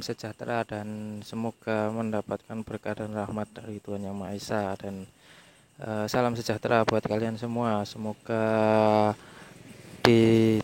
salam sejahtera dan semoga mendapatkan berkah dan rahmat dari Tuhan Yang Maha Esa. Dan salam sejahtera buat kalian semua. Semoga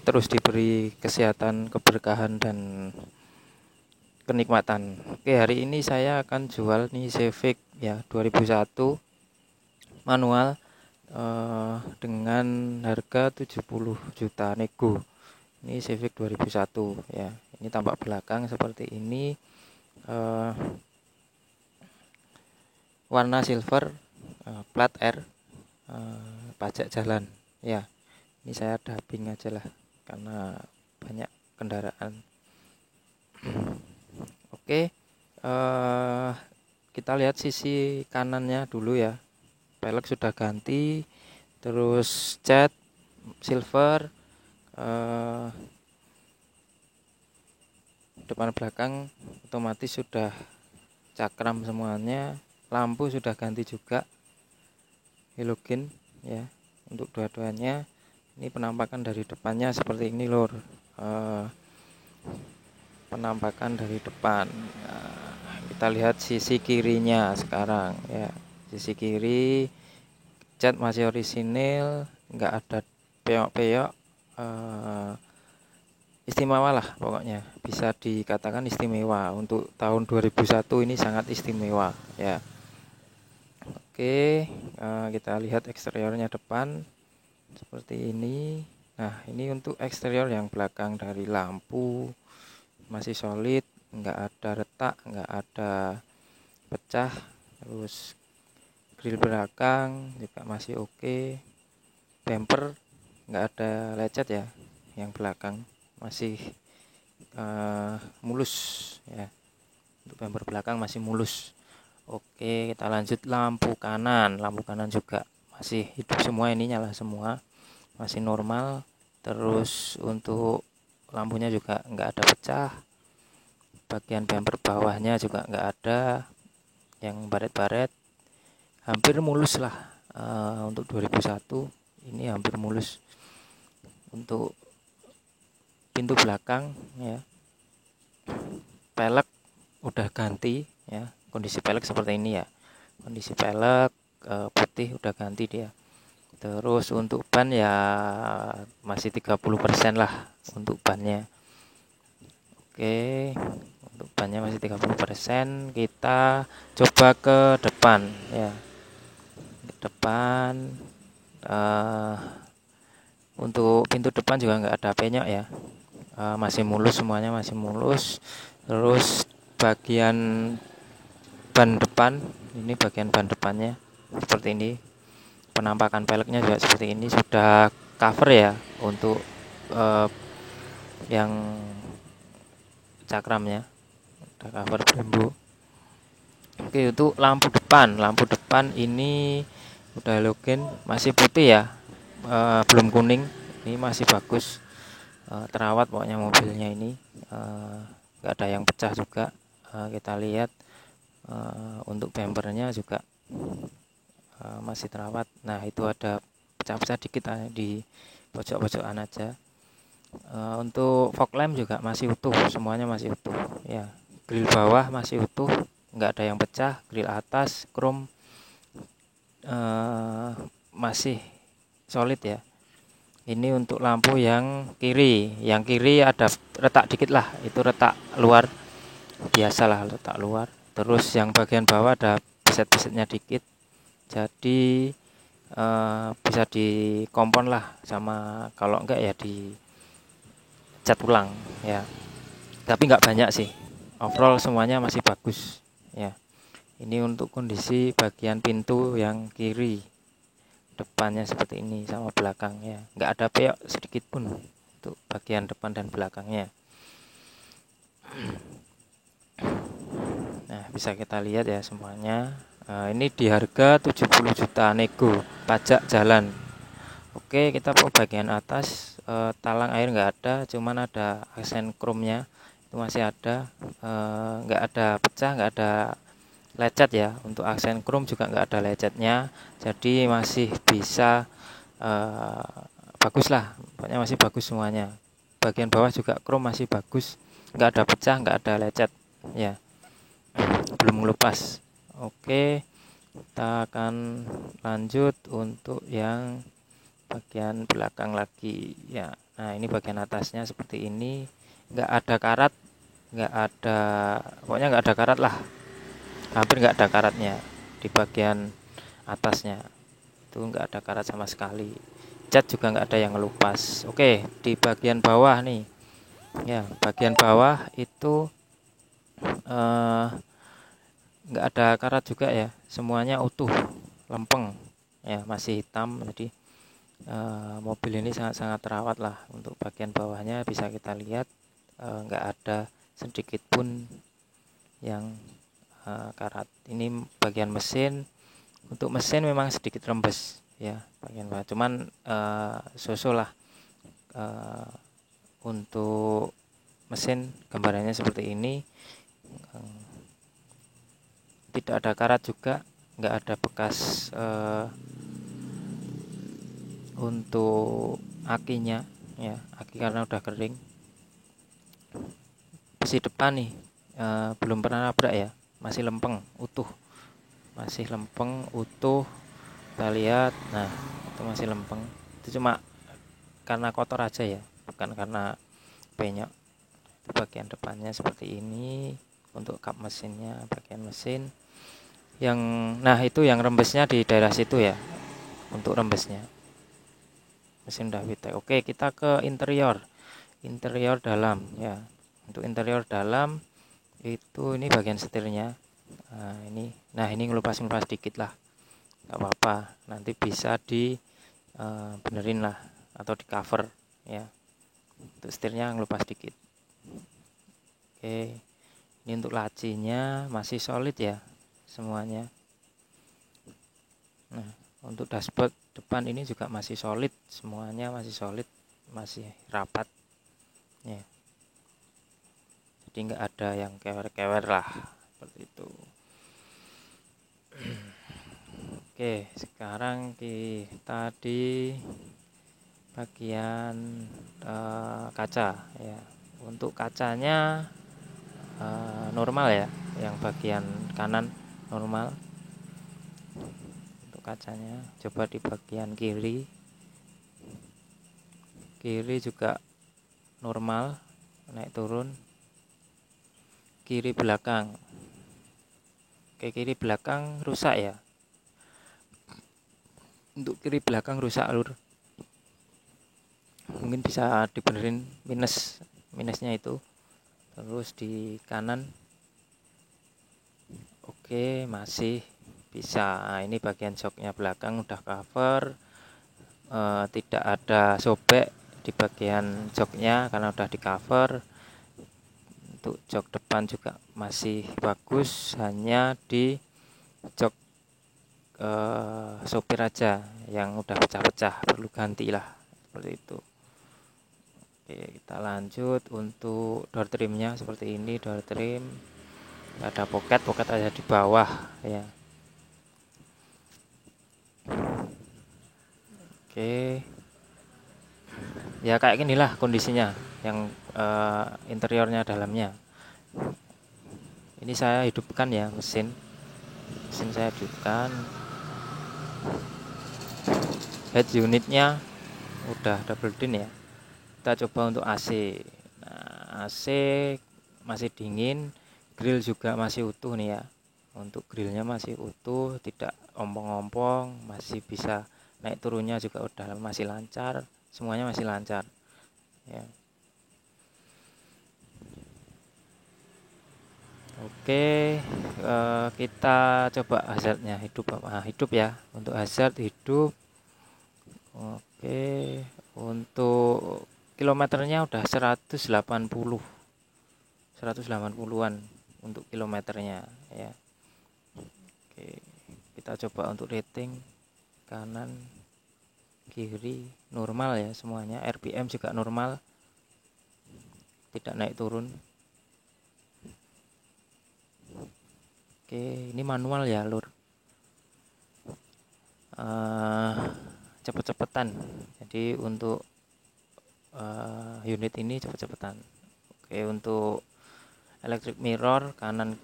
terus diberi kesehatan, keberkahan dan kenikmatan. Oke, hari ini saya akan jual nih Civic ya 2001 manual dengan harga 70 juta nego. Ini Civic 2001 ya. Ini tampak belakang seperti ini, warna silver, plat R, pajak jalan ya. Ini saya dubbing aja lah karena banyak kendaraan. Oke, kita lihat sisi kanannya dulu ya. Pelek sudah ganti, terus cat silver, depan belakang otomatis sudah cakram semuanya, lampu sudah ganti juga, halogen ya untuk dua-duanya. Ini penampakan dari depannya seperti ini lor, penampakan dari depan. Kita lihat sisi kirinya sekarang ya. Sisi kiri cat masih orisinil, nggak ada peok-peok, istimewa lah pokoknya, bisa dikatakan istimewa. Untuk tahun 2001 ini sangat istimewa ya. Oke, kita lihat eksteriornya depan seperti ini. Nah, ini untuk eksterior yang belakang, dari lampu masih solid, nggak ada retak, nggak ada pecah. Terus grill belakang juga masih oke. Bumper nggak ada lecet ya, yang belakang masih mulus ya. Untuk bumper belakang masih mulus. Oke, kita lanjut lampu kanan. Lampu kanan juga masih hidup semua, ini nyala semua, masih normal. Terus untuk lampunya juga nggak ada pecah. Bagian bumper bawahnya juga nggak ada yang baret-baret, hampir mulus lah. Untuk 2001 ini hampir mulus. Untuk pintu belakang ya, pelek udah ganti ya. Kondisi pelek seperti ini ya. Kondisi pelek putih udah ganti dia. Terus untuk ban ya masih 30% lah untuk bannya. Oke, untuk bannya masih 30%. Kita coba ke depan ya. Depan, untuk pintu depan juga nggak ada penyok ya, masih mulus, semuanya masih mulus. Terus bagian ban depan, ini bagian ban depannya seperti ini. Penampakan peleknya juga seperti ini, sudah cover ya untuk yang cakramnya, sudah cover Brembo. Oke, untuk lampu depan ini udah halogen, masih putih ya, belum kuning. Ini masih bagus, terawat pokoknya mobilnya ini, nggak ada yang pecah juga. Kita lihat untuk bumpernya juga masih terawat. Nah, itu ada pecah-pecah dikit di pojok-pojokan aja. Untuk fog lamp juga masih utuh, semuanya masih utuh ya. Grill bawah masih utuh, nggak ada yang pecah. Grill atas chrome masih solid ya. Ini untuk lampu yang kiri ada retak dikit lah, itu retak luar, biasalah retak luar. Terus yang bagian bawah ada beset-besetnya dikit, jadi bisa dikompon lah, sama kalau enggak ya di cat ulang ya. Tapi nggak banyak sih, overall semuanya masih bagus ya. Ini untuk kondisi bagian pintu yang kiri, depannya seperti ini sama belakangnya, nggak ada peok sedikit pun untuk bagian depan dan belakangnya. Nah, bisa kita lihat ya semuanya. Ini di harga 70 juta nego, pajak jalan. Oke, kita ke bagian atas. Talang air nggak ada, cuman ada aksen chrome-nya itu masih ada, nggak ada pecah, nggak ada lecet ya. Untuk aksen chrome juga nggak ada lecetnya, jadi masih bisa bagus lah, pokoknya masih bagus semuanya. Bagian bawah juga chrome masih bagus, nggak ada pecah, nggak ada lecet ya, belum ngelupas. Oke, kita akan lanjut untuk yang bagian belakang lagi ya. Nah, ini bagian atasnya seperti ini, nggak ada karat, nggak ada, pokoknya nggak ada karat lah, hampir nggak ada karatnya di bagian atasnya. Itu nggak ada karat sama sekali, cat juga nggak ada yang ngelupas. Oke, di bagian bawah nih ya, bagian bawah itu eh, nggak ada karat juga ya, semuanya utuh, lempeng ya, masih hitam. Jadi mobil ini sangat-sangat terawat lah. Untuk bagian bawahnya bisa kita lihat nggak ada sedikit pun yang karat. Ini bagian mesin. Untuk mesin memang sedikit rembes ya bagian bawah, cuman so-so lah. Eh, untuk mesin gambarannya seperti ini, tidak ada karat juga, nggak ada bekas untuk akinya ya, aki karena udah kering. Besi depan nih belum pernah nabrak ya, masih lempeng utuh, masih lempeng utuh. Kita lihat, nah itu masih lempeng, itu cuma karena kotor aja ya, bukan karena penyok. Itu bagian depannya seperti ini. Untuk kap mesinnya, bagian mesin yang, nah itu yang rembesnya di daerah situ ya, untuk rembesnya mesin udah Witek. Oke, kita ke interior. Interior dalam ya. Untuk interior dalam itu, ini bagian setirnya. Nah ini ngelupas dikit lah, nggak apa-apa, nanti bisa di benerin lah atau di cover ya. Untuk setirnya ngelupas dikit. Oke, ini untuk lacinya masih solid ya semuanya. Nah, untuk dashboard depan ini juga masih solid, semuanya masih solid, masih rapat ya. Jadi nggak ada yang kewer-kewer lah, seperti itu. Oke, sekarang kita di bagian kaca ya. Untuk kacanya normal ya, yang bagian kanan normal. Untuk kacanya coba di bagian kiri juga normal, naik turun. Kiri belakang, oke, kiri belakang rusak ya. Untuk kiri belakang rusak lur, mungkin bisa dibenerin minusnya itu. Terus di kanan oke, masih bisa. Nah, ini bagian joknya belakang udah cover, tidak ada sobek di bagian joknya karena udah di cover. Untuk jok depan juga masih bagus, hanya di jok sopir aja yang udah pecah-pecah, perlu ganti lah, seperti itu. Oke, kita lanjut. Untuk door trimnya seperti ini. Door trim ada pocket ada di bawah ya. Oke ya, kayak gini lah kondisinya yang interiornya dalamnya. Ini saya hidupkan ya, mesin saya hidupkan. Head unitnya udah double din ya. Kita coba untuk AC. Nah, AC masih dingin, grill juga masih utuh nih ya. Untuk grillnya masih utuh, tidak ompong-ompong, masih bisa naik turunnya juga udah masih lancar, semuanya masih lancar ya. Oke, kita coba hazardnya hidup apa? Hidup ya. Untuk hazard hidup. Oke, untuk kilometernya udah 180-an untuk kilometernya ya. Oke, kita coba untuk rating kanan kiri normal ya semuanya. RPM juga normal, tidak naik turun. Oke, ini manual ya lur. Cepet-cepetan, jadi untuk unit ini cepet-cepetan. Oke, untuk electric mirror kanan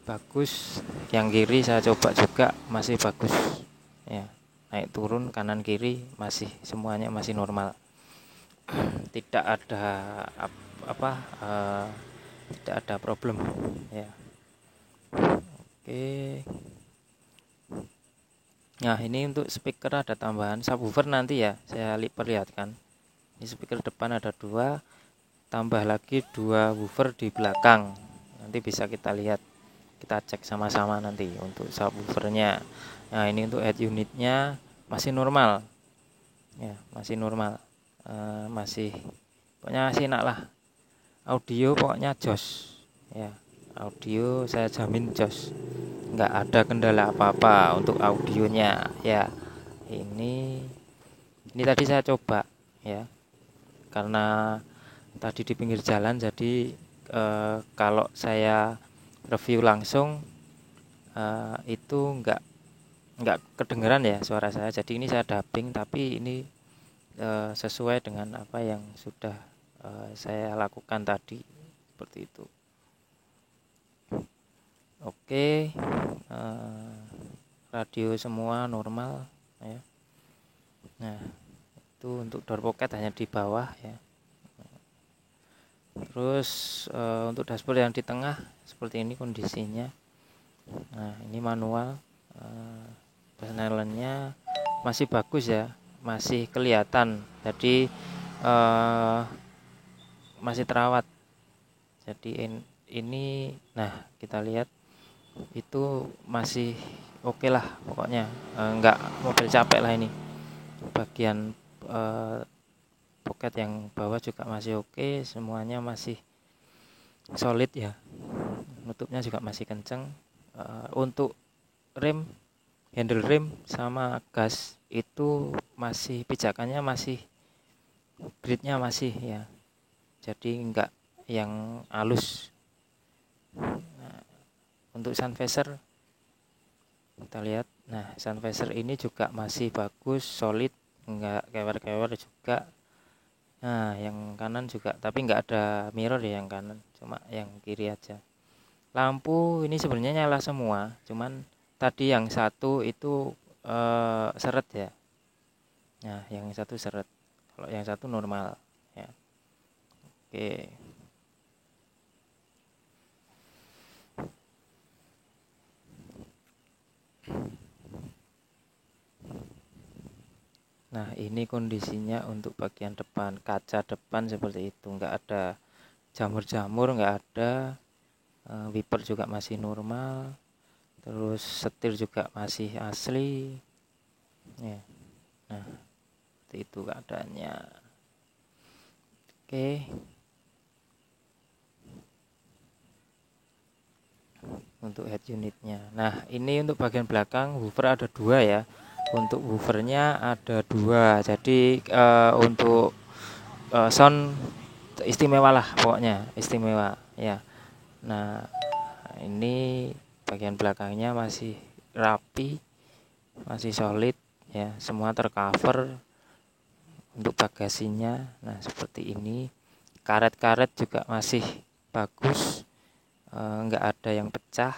bagus, yang kiri saya coba juga masih bagus ya, naik turun kanan kiri masih semuanya masih normal. Tidak ada apa tidak ada problem ya. Oke. Nah, ini untuk speaker ada tambahan subwoofer nanti ya, saya perlihatkan. Ini speaker depan ada 2, tambah lagi 2 woofer di belakang. Nanti bisa kita lihat, kita cek sama-sama nanti untuk subwoofernya. Nah, ini untuk head unitnya masih normal. Ya, masih normal. Masih pokoknya masih enak lah. Audio pokoknya jos. Ya, audio saya jamin jos. Nggak ada kendala apa-apa untuk audionya ya. Ini tadi saya coba ya, karena tadi di pinggir jalan, jadi kalau saya review langsung itu nggak kedengeran ya suara saya. Jadi ini saya dubbing, tapi ini sesuai dengan apa yang sudah saya lakukan tadi, seperti itu. Oke, radio semua normal ya. Nah, itu untuk door pocket hanya di bawah ya. Terus untuk dashboard yang di tengah seperti ini kondisinya. Nah, ini manual, panelennya masih bagus ya, masih kelihatan. Jadi masih terawat. Jadi ini, nah kita lihat itu masih oke lah pokoknya, nggak mobil capek lah ini. Bagian pocket yang bawah juga masih oke, semuanya masih solid ya, nutupnya juga masih kenceng. Untuk rem, handle rem sama gas itu masih pijakannya masih gridnya masih ya, jadi enggak yang halus. Nah, untuk sun visor kita lihat, nah sun visor ini juga masih bagus, solid, enggak kewer-kewer juga. Nah, yang kanan juga, tapi enggak ada mirror ya yang kanan, cuma yang kiri aja. Lampu ini sebenarnya nyala semua, cuman tadi yang satu itu seret ya. Nah, yang satu seret, kalau yang satu normal ya. Oke. Nah, ini kondisinya untuk bagian depan, kaca depan seperti itu, nggak ada jamur-jamur, nggak ada. Wiper juga masih normal, terus setir juga masih asli ya. Nah, seperti itu keadaannya. Oke. Untuk head unitnya, nah ini untuk bagian belakang woofer ada 2 ya. Untuk woofernya ada 2, jadi untuk sound istimewa lah pokoknya, istimewa ya. Nah, ini bagian belakangnya masih rapi, masih solid ya, semua tercover. Untuk bagasinya, nah seperti ini, karet-karet juga masih bagus, nggak ada yang pecah.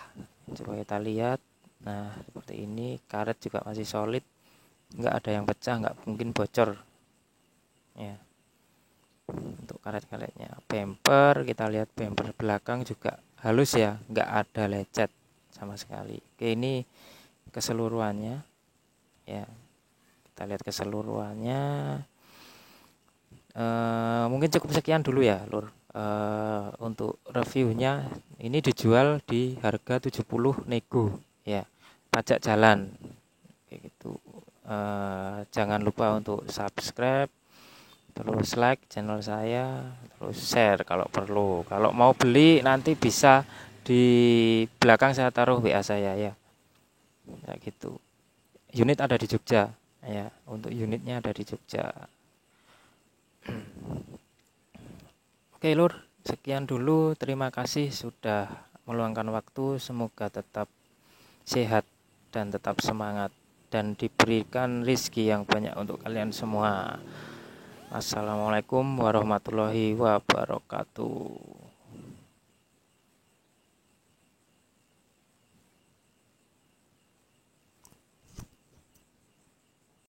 Coba kita lihat, nah seperti ini, karet juga masih solid, nggak ada yang pecah, nggak mungkin bocor ya. Untuk karet-karetnya, bumper, kita lihat bumper belakang juga halus ya, nggak ada lecet sama sekali. Oke, ini keseluruhannya ya, kita lihat keseluruhannya. Mungkin cukup sekian dulu ya Lur, untuk reviewnya. Ini dijual di harga 70 nego ya, pajak jalan kayak gitu. Jangan lupa untuk subscribe, terus like channel saya, terus share kalau perlu. Kalau mau beli nanti bisa di belakang saya taruh WA saya ya, ya gitu. Unit ada di Jogja ya, untuk unitnya ada di Jogja. Oke Lur, sekian dulu. Terima kasih sudah meluangkan waktu. Semoga tetap sehat dan tetap semangat, dan diberikan rezeki yang banyak untuk kalian semua. Assalamualaikum warahmatullahi wabarakatuh.